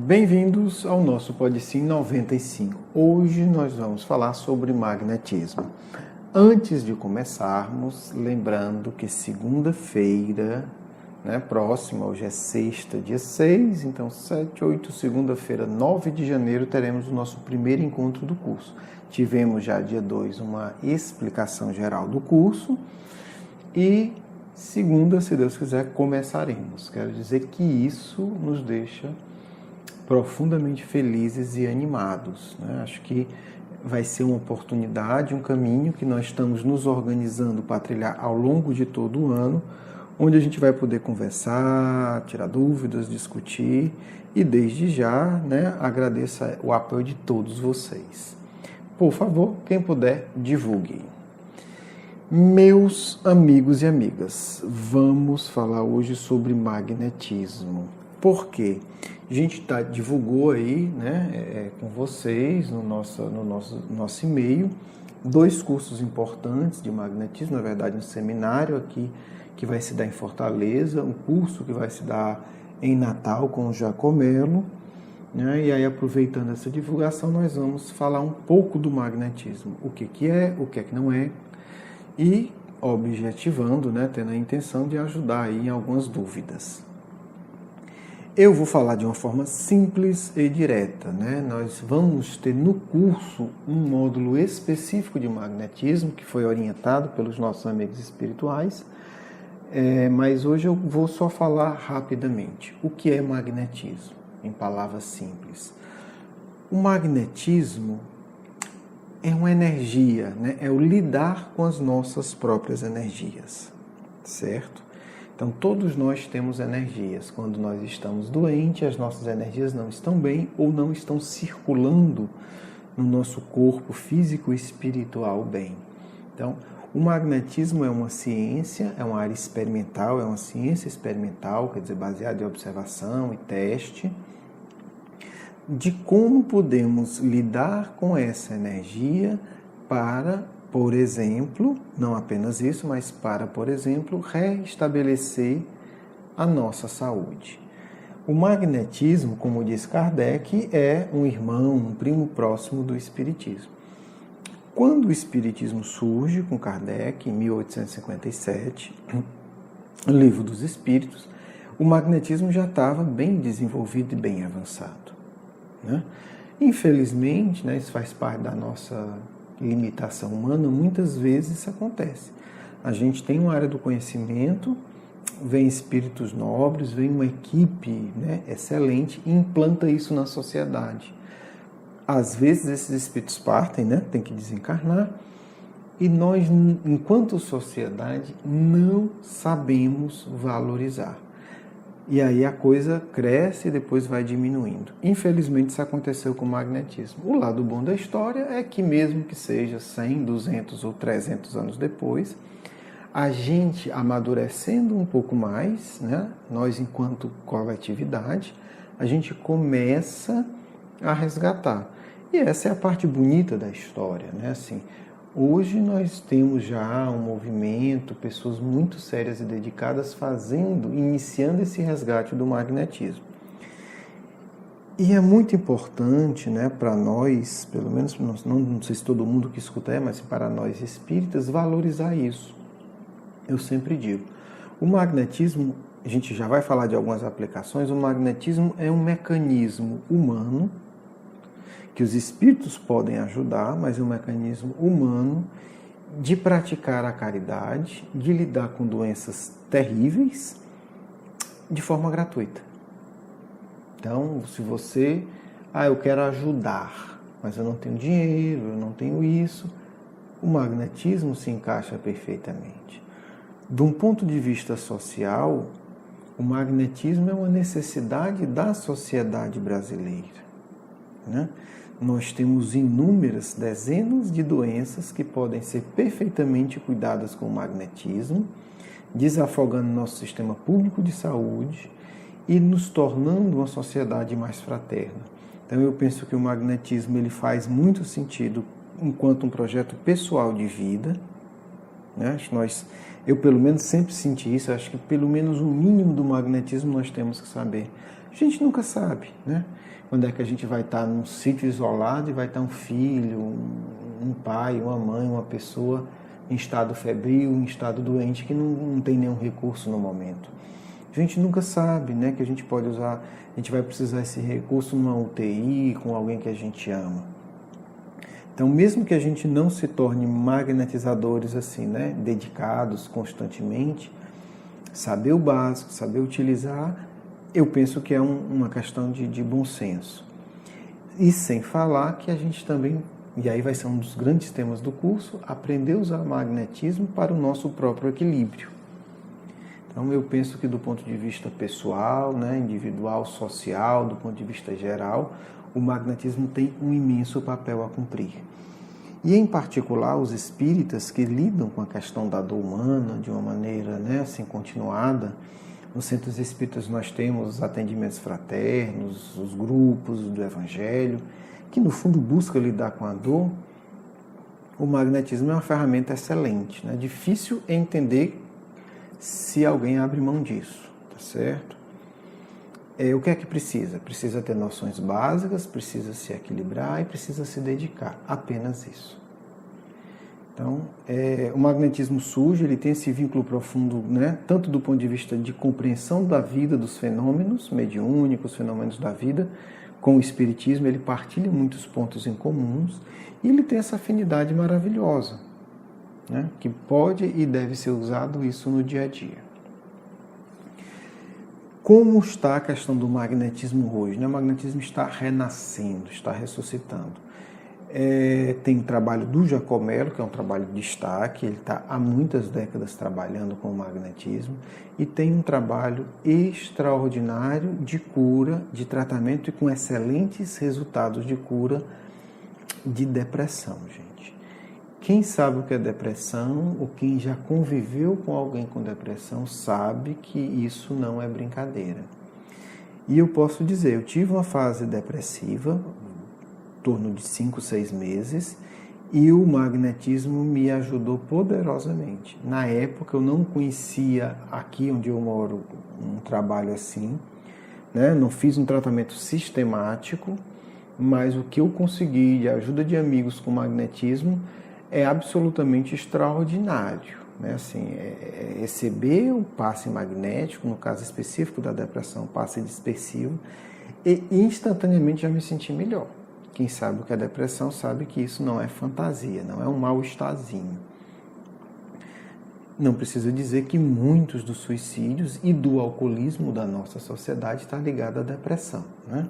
Bem-vindos ao nosso PodSim 95. Hoje nós vamos falar sobre magnetismo. Antes de começarmos, lembrando que segunda-feira, próxima, hoje é sexta, dia 6, então 7, 8, segunda-feira, 9 de janeiro, teremos o nosso primeiro encontro do curso. Tivemos já dia 2 uma explicação geral do curso e segunda, se Deus quiser, começaremos. Quero dizer que isso nos deixa profundamente felizes e animados. Acho que vai ser uma oportunidade, um caminho que nós estamos nos organizando para trilhar ao longo de todo o ano, onde a gente vai poder conversar, tirar dúvidas, discutir e desde já, agradeço o apoio de todos vocês. Por favor, quem puder, divulgue. Meus amigos e amigas, vamos falar hoje sobre magnetismo. Por quê? A gente divulgou aí, com vocês, no nosso e-mail, 2 cursos importantes de magnetismo, na verdade um seminário aqui que vai se dar em Fortaleza, um curso que vai se dar em Natal com o Jacomelo, e aí aproveitando essa divulgação nós vamos falar um pouco do magnetismo, o que é, o que não é, e objetivando, tendo a intenção de ajudar aí em algumas dúvidas. Eu vou falar de uma forma simples e direta, Nós vamos ter no curso um módulo específico de magnetismo, que foi orientado pelos nossos amigos espirituais, mas hoje eu vou só falar rapidamente. O que é magnetismo? Em palavras simples. O magnetismo é uma energia, é o lidar com as nossas próprias energias, certo? Então, todos nós temos energias. Quando nós estamos doentes, as nossas energias não estão bem ou não estão circulando no nosso corpo físico e espiritual bem. Então, o magnetismo é uma ciência, é uma área experimental, é uma ciência experimental, quer dizer, baseada em observação e teste, de como podemos lidar com essa energia para, por exemplo, não apenas isso, mas para, por exemplo, restabelecer a nossa saúde. O magnetismo, como diz Kardec, é um irmão, um primo próximo do espiritismo. Quando o espiritismo surge com Kardec, em 1857, no Livro dos Espíritos, o magnetismo já estava bem desenvolvido e bem avançado. Infelizmente, isso faz parte da nossa limitação humana, muitas vezes isso acontece. A gente tem uma área do conhecimento, vem espíritos nobres, vem uma equipe excelente e implanta isso na sociedade. Às vezes esses espíritos partem, tem que desencarnar, e nós, enquanto sociedade, não sabemos valorizar. E aí a coisa cresce e depois vai diminuindo. Infelizmente isso aconteceu com o magnetismo. O lado bom da história é que mesmo que seja 100, 200 ou 300 anos depois, a gente amadurecendo um pouco mais, nós enquanto coletividade, a gente começa a resgatar. E essa é a parte bonita da história, assim. Hoje nós temos já um movimento, pessoas muito sérias e dedicadas iniciando esse resgate do magnetismo. E é muito importante, para nós, pelo menos, não sei se todo mundo que escuta mas para nós espíritas, valorizar isso. Eu sempre digo, o magnetismo, a gente já vai falar de algumas aplicações, o magnetismo é um mecanismo humano, que os espíritos podem ajudar, mas é um mecanismo humano de praticar a caridade, de lidar com doenças terríveis de forma gratuita. Então, se você, eu quero ajudar, mas eu não tenho dinheiro, eu não tenho isso, o magnetismo se encaixa perfeitamente. De um ponto de vista social, o magnetismo é uma necessidade da sociedade brasileira, Nós temos inúmeras, dezenas de doenças que podem ser perfeitamente cuidadas com o magnetismo, desafogando nosso sistema público de saúde e nos tornando uma sociedade mais fraterna. Então eu penso que o magnetismo ele faz muito sentido enquanto um projeto pessoal de vida. Eu pelo menos sempre senti isso, acho que pelo menos o mínimo do magnetismo nós temos que saber. A gente nunca sabe, né? Quando é que a gente vai estar num sítio isolado e vai estar um filho, um pai, uma mãe, uma pessoa em estado febril, em estado doente, que não tem nenhum recurso no momento. A gente nunca sabe, né, que a gente pode usar, a gente vai precisar esse recurso numa UTI, com alguém que a gente ama. Então, mesmo que a gente não se torne magnetizadores assim, né, dedicados constantemente, saber o básico, saber utilizar, eu penso que é uma questão de bom senso. E sem falar que a gente também, e aí vai ser um dos grandes temas do curso, aprender a usar magnetismo para o nosso próprio equilíbrio. Então eu penso que do ponto de vista pessoal, né, individual, social, do ponto de vista geral, o magnetismo tem um imenso papel a cumprir. E em particular os espíritas que lidam com a questão da dor humana de uma maneira, né, assim, continuada. Nos centros espíritas nós temos os atendimentos fraternos, os grupos do Evangelho, que no fundo buscam lidar com a dor. O magnetismo é uma ferramenta excelente, né? Difícil entender se alguém abre mão disso, tá certo? O que é que precisa? Precisa ter noções básicas, precisa se equilibrar e precisa se dedicar, apenas isso. Então, o magnetismo surge, ele tem esse vínculo profundo, né, tanto do ponto de vista de compreensão da vida, dos fenômenos mediúnicos, fenômenos da vida, com o espiritismo, ele partilha muitos pontos em comuns e ele tem essa afinidade maravilhosa, né, que pode e deve ser usado isso no dia a dia. Como está a questão do magnetismo hoje? O magnetismo está renascendo, está ressuscitando. Tem o trabalho do Giacomello, que é um trabalho de destaque, ele está há muitas décadas trabalhando com o magnetismo, e tem um trabalho extraordinário de cura, de tratamento e com excelentes resultados de cura de depressão, gente. Quem sabe o que é depressão, ou quem já conviveu com alguém com depressão, sabe que isso não é brincadeira. E eu posso dizer, eu tive uma fase depressiva, torno de 5, 6 meses, e o magnetismo me ajudou poderosamente. Na época eu não conhecia aqui onde eu moro um trabalho assim, né? Não fiz um tratamento sistemático, mas o que eu consegui de ajuda de amigos com magnetismo é absolutamente extraordinário, né? Assim, receber o passe magnético, no caso específico da depressão, passe dispersivo, e instantaneamente já me senti melhor. Quem sabe o que é depressão sabe que isso não é fantasia, não é um mal-estarzinho. Não precisa dizer que muitos dos suicídios e do alcoolismo da nossa sociedade está ligado à depressão, né?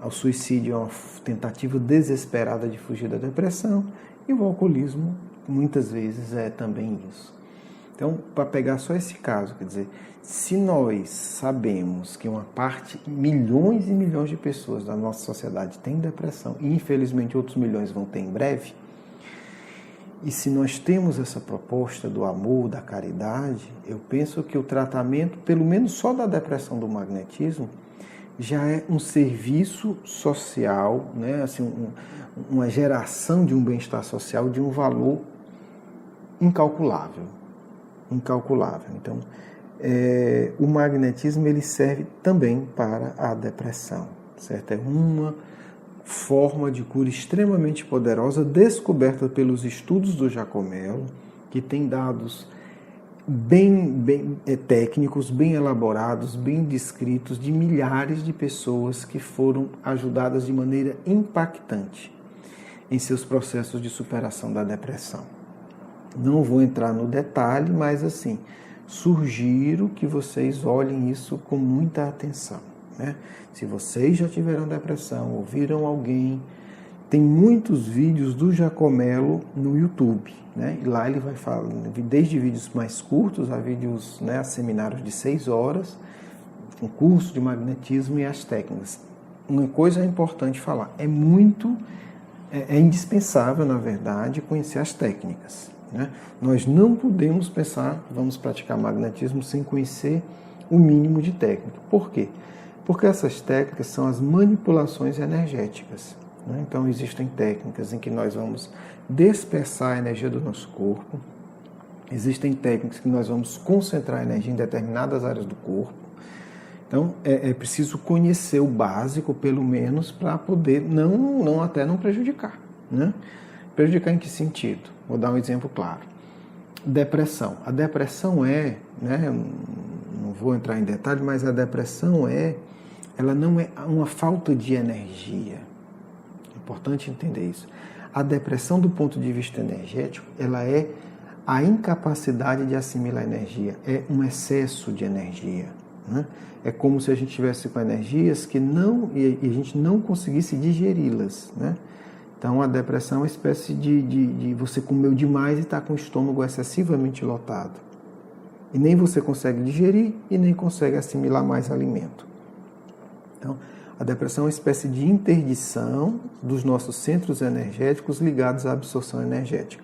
O suicídio é uma tentativa desesperada de fugir da depressão e o alcoolismo muitas vezes é também isso. Então, para pegar só esse caso, quer dizer, se nós sabemos que uma parte, milhões e milhões de pessoas da nossa sociedade têm depressão e infelizmente outros milhões vão ter em breve, e se nós temos essa proposta do amor, da caridade, eu penso que o tratamento, pelo menos só da depressão do magnetismo, já é um serviço social, né? Assim, uma geração de um bem-estar social de um valor incalculável. Então, o magnetismo ele serve também para a depressão, certo? É uma forma de cura extremamente poderosa, descoberta pelos estudos do Giacomello, que tem dados bem técnicos, bem elaborados, bem descritos, de milhares de pessoas que foram ajudadas de maneira impactante em seus processos de superação da depressão. Não vou entrar no detalhe, mas assim, sugiro que vocês olhem isso com muita atenção, né? Se vocês já tiveram depressão, ouviram alguém, tem muitos vídeos do Giacomello no YouTube, né? E lá ele vai falar, desde vídeos mais curtos a vídeos, né, a seminários de 6 horas, um curso de magnetismo e as técnicas. Uma coisa é importante falar, é indispensável, na verdade, conhecer as técnicas, né? Nós não podemos pensar, vamos praticar magnetismo sem conhecer o mínimo de técnica. Por quê? Porque essas técnicas são as manipulações energéticas, né? Então existem técnicas em que nós vamos dispersar a energia do nosso corpo, existem técnicas que nós vamos concentrar a energia em determinadas áreas do corpo, Então, é preciso conhecer o básico, pelo menos, para poder até não prejudicar, né? Prejudicar em que sentido? Vou dar um exemplo claro. Depressão. A depressão não vou entrar em detalhes, mas a depressão ela não é uma falta de energia. É importante entender isso. A depressão, do ponto de vista energético, ela é a incapacidade de assimilar energia, é um excesso de energia, né? É como se a gente tivesse com energias que a gente não conseguisse digeri-las, né? Então, a depressão é uma espécie de você comeu demais e está com o estômago excessivamente lotado. E nem você consegue digerir e nem consegue assimilar mais alimento. Então, a depressão é uma espécie de interdição dos nossos centros energéticos ligados à absorção energética.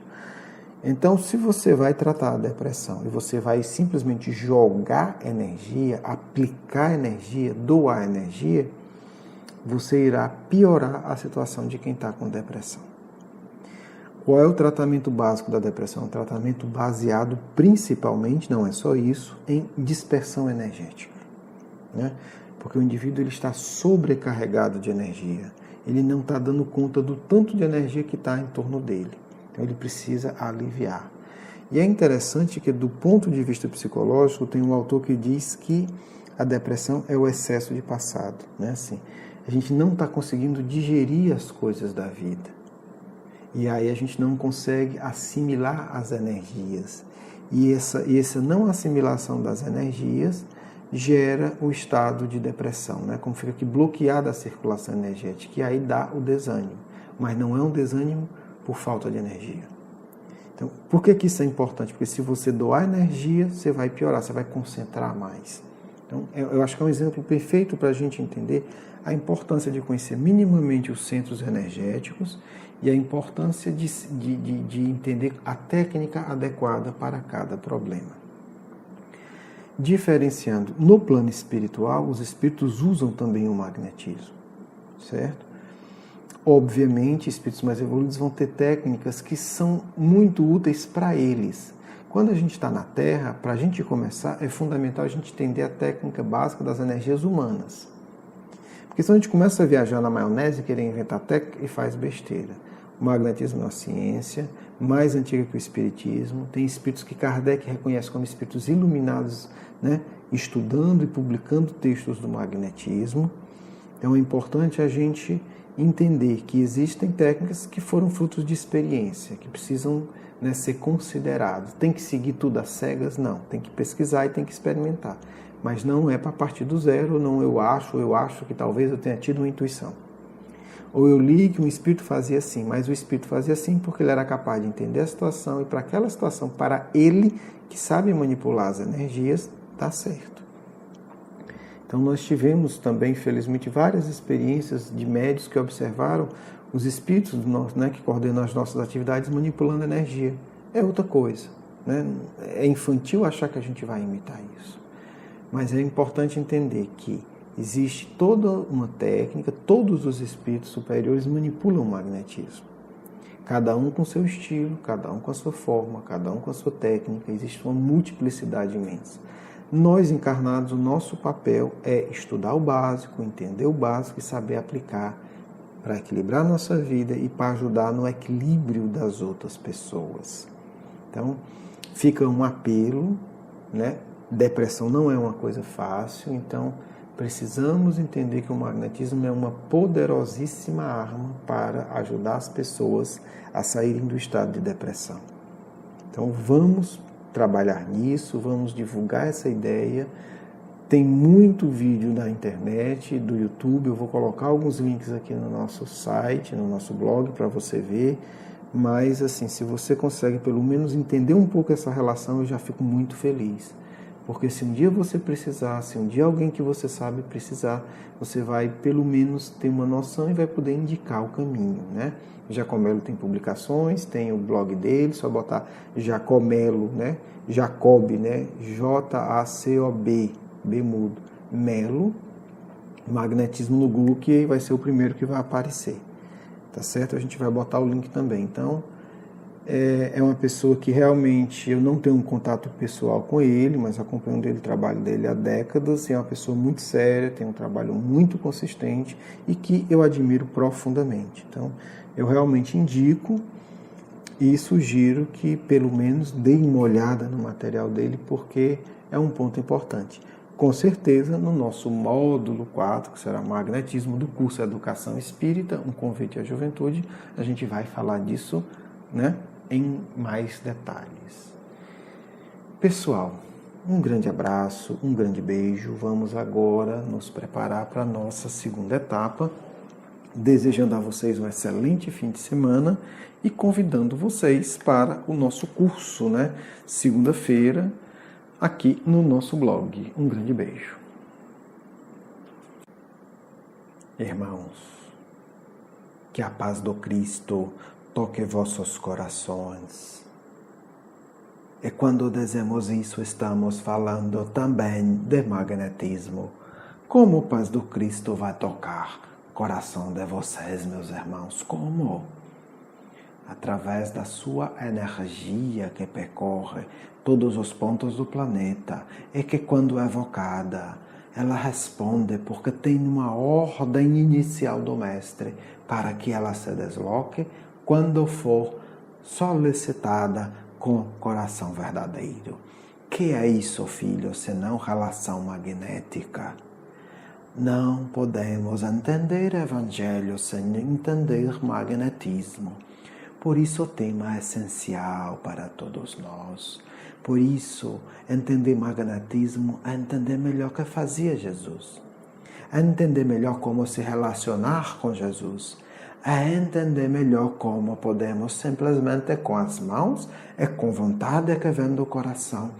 Então, se você vai tratar a depressão e você vai simplesmente jogar energia, aplicar energia, doar energia, você irá piorar a situação de quem está com depressão. Qual é o tratamento básico da depressão? Um tratamento baseado principalmente, não é só isso, em dispersão energética, né? Porque o indivíduo ele está sobrecarregado de energia, ele não está dando conta do tanto de energia que está em torno dele. Então ele precisa aliviar. E é interessante que, do ponto de vista psicológico, tem um autor que diz que a depressão é o excesso de passado, né? Assim, a gente não está conseguindo digerir as coisas da vida. E aí a gente não consegue assimilar as energias. E essa não assimilação das energias gera o estado de depressão, né? Como fica aqui bloqueada a circulação energética, e aí dá o desânimo. Mas não é um desânimo por falta de energia. Então, por que isso é importante? Porque se você doar energia, você vai piorar, você vai concentrar mais. Então, eu acho que é um exemplo perfeito para a gente entender a importância de conhecer minimamente os centros energéticos e a importância de entender a técnica adequada para cada problema. Diferenciando, no plano espiritual, os espíritos usam também o magnetismo, certo? Obviamente, espíritos mais evoluídos vão ter técnicas que são muito úteis para eles. Quando a gente está na Terra, para a gente começar, é fundamental a gente entender a técnica básica das energias humanas. Porque senão a gente começa a viajar na maionese, querer inventar técnica e faz besteira. O magnetismo é uma ciência mais antiga que o espiritismo. Tem espíritos que Kardec reconhece como espíritos iluminados, né, estudando e publicando textos do magnetismo. Então é importante a gente entender que existem técnicas que foram frutos de experiência, que precisam, né, ser consideradas. Tem que seguir tudo às cegas? Não. Tem que pesquisar e tem que experimentar. Mas não é para partir do zero, não eu acho que talvez eu tenha tido uma intuição. Ou eu li que um espírito fazia assim, mas o espírito fazia assim porque ele era capaz de entender a situação e para aquela situação, para ele, que sabe manipular as energias, dá certo. Então nós tivemos também, felizmente, várias experiências de médios que observaram os espíritos, né, que coordenam as nossas atividades manipulando energia. É outra coisa, né? É infantil achar que a gente vai imitar isso. Mas é importante entender que existe toda uma técnica, todos os espíritos superiores manipulam o magnetismo. Cada um com seu estilo, cada um com a sua forma, cada um com a sua técnica, existe uma multiplicidade imensa. Nós encarnados, o nosso papel é estudar o básico, entender o básico e saber aplicar para equilibrar a nossa vida e para ajudar no equilíbrio das outras pessoas. Então, fica um apelo, né? Depressão não é uma coisa fácil, então precisamos entender que o magnetismo é uma poderosíssima arma para ajudar as pessoas a saírem do estado de depressão. Então vamos trabalhar nisso, vamos divulgar essa ideia. Tem muito vídeo na internet, do YouTube, eu vou colocar alguns links aqui no nosso site, no nosso blog para você ver, mas assim, se você consegue pelo menos entender um pouco essa relação, eu já fico muito feliz. Porque se um dia você precisar, se um dia alguém que você sabe precisar, você vai pelo menos ter uma noção e vai poder indicar o caminho, né? Jacomelo tem publicações, tem o blog dele, só botar Jacomelo, né? Jacob, né? J-A-C-O-B, B mudo, Melo, magnetismo no Google, que vai ser o primeiro que vai aparecer, tá certo? A gente vai botar o link também. Então, É uma pessoa que realmente eu não tenho um contato pessoal com ele, mas acompanho o trabalho dele há décadas. É uma pessoa muito séria, tem um trabalho muito consistente e que eu admiro profundamente. Então, eu realmente indico e sugiro que pelo menos deem uma olhada no material dele, porque é um ponto importante. Com certeza, no nosso módulo 4, que será magnetismo do curso Educação Espírita, um convite à juventude, a gente vai falar disso, né, em mais detalhes. Pessoal, um grande abraço, um grande beijo. Vamos agora nos preparar para a nossa segunda etapa, desejando a vocês um excelente fim de semana e convidando vocês para o nosso curso, né? Segunda-feira, aqui no nosso blog. Um grande beijo. Irmãos, que a paz do Cristo toque vossos corações. E quando dizemos isso, estamos falando também de magnetismo. Como a paz do Cristo vai tocar o coração de vocês, meus irmãos? Como? Através da sua energia que percorre todos os pontos do planeta e que, quando evocada, ela responde porque tem uma ordem inicial do Mestre para que ela se desloque quando for solicitada com coração verdadeiro. Que é isso, filho, senão relação magnética? Não podemos entender Evangelho sem entender magnetismo. Por isso o tema é essencial para todos nós. Por isso, entender magnetismo é entender melhor o que fazia Jesus. É entender melhor como se relacionar com Jesus. É entender melhor como podemos simplesmente com as mãos e com vontade que vem do coração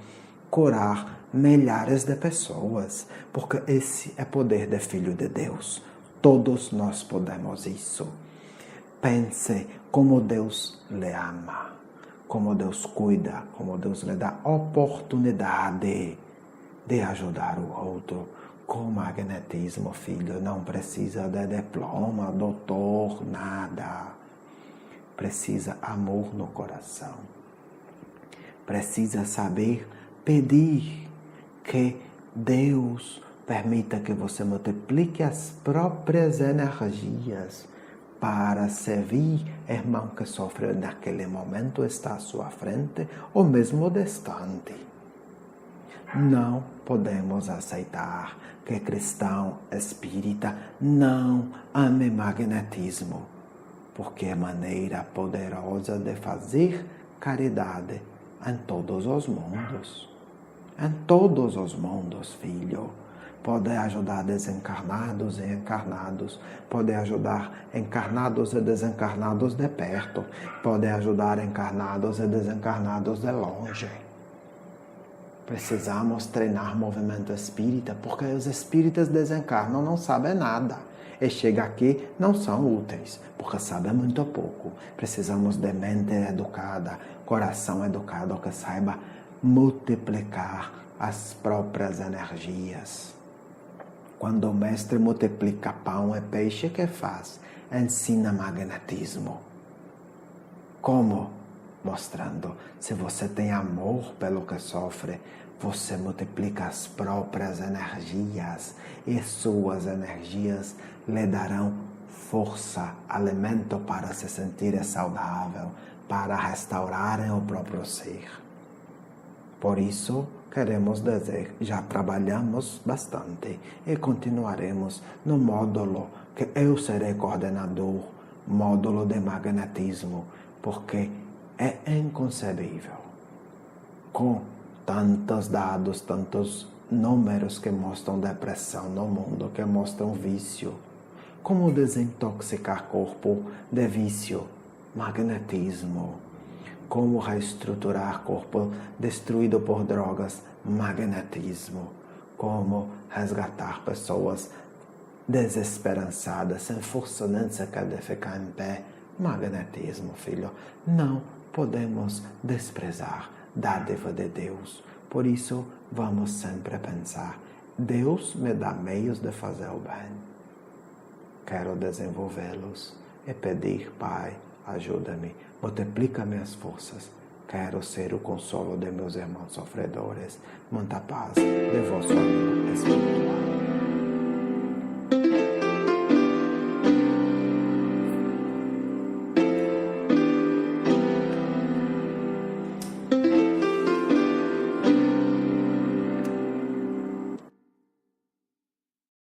curar milhares de pessoas, porque esse é poder de Filho de Deus. Todos nós podemos isso. Pense como Deus lhe ama, como Deus cuida, como Deus lhe dá oportunidade de ajudar o outro. Com magnetismo, filho, não precisa de diploma, doutor, nada. Precisa amor no coração. Precisa saber pedir que Deus permita que você multiplique as próprias energias para servir irmão que sofre naquele momento, está à sua frente ou mesmo distante. Não podemos aceitar que cristão espírita não ame magnetismo, porque é maneira poderosa de fazer caridade em todos os mundos. Em todos os mundos, filho. Pode ajudar desencarnados e encarnados. Pode ajudar encarnados e desencarnados de perto. Pode ajudar encarnados e desencarnados de longe. Precisamos treinar movimento espírita, porque os espíritas desencarnam, não sabem nada. E chegam aqui, não são úteis, porque sabem muito pouco. Precisamos de mente educada, coração educado, que saiba multiplicar as próprias energias. Quando o mestre multiplica pão e peixe, o que faz? Ensina magnetismo. Como? Mostrando, se você tem amor pelo que sofre, você multiplica as próprias energias e suas energias lhe darão força, alimento para se sentir saudável, para restaurarem o próprio ser. Por isso, queremos dizer, já trabalhamos bastante e continuaremos no módulo que eu serei coordenador, módulo de magnetismo, porque é inconcebível. Com tantos dados, tantos números que mostram depressão no mundo, que mostram vício. Como desintoxicar corpo de vício? Magnetismo. Como reestruturar corpo destruído por drogas? Magnetismo. Como resgatar pessoas desesperançadas, sem força nem sequer de ficar em pé? Magnetismo, filho. Não podemos desprezar dádiva de Deus. Por isso, vamos sempre pensar, Deus me dá meios de fazer o bem. Quero desenvolvê-los e pedir, Pai, ajuda-me, multiplica minhas forças. Quero ser o consolo de meus irmãos sofredores. Muita paz de vosso amigo espiritual.